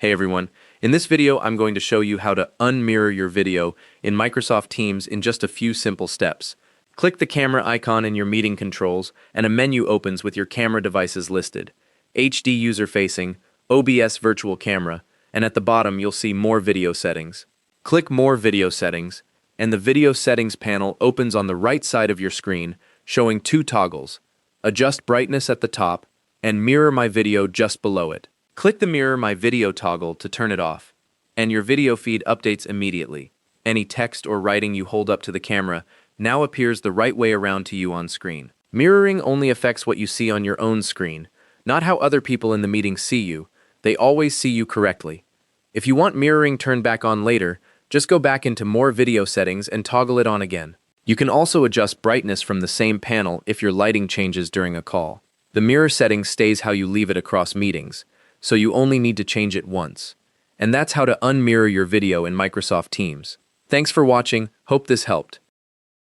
Hey everyone, in this video I'm going to show you how to unmirror your video in Microsoft Teams in just a few simple steps. Click the camera icon in your meeting controls and a menu opens with your camera devices listed. HD user facing, OBS virtual camera, and at the bottom you'll see more video settings. Click more video settings, and the video settings panel opens on the right side of your screen, showing two toggles, adjust brightness at the top and mirror my video just below it. Click the Mirror My Video toggle to turn it off, and your video feed updates immediately. Any text or writing you hold up to the camera now appears the right way around to you on screen. Mirroring only affects what you see on your own screen, not how other people in the meeting see you. They always see you correctly. If you want mirroring turned back on later, just go back into More Video Settings and toggle it on again. You can also adjust brightness from the same panel if your lighting changes during a call. The mirror setting stays how you leave it across meetings, so you only need to change it once. And that's how to unmirror your video in Microsoft Teams. Thanks for watching, hope this helped.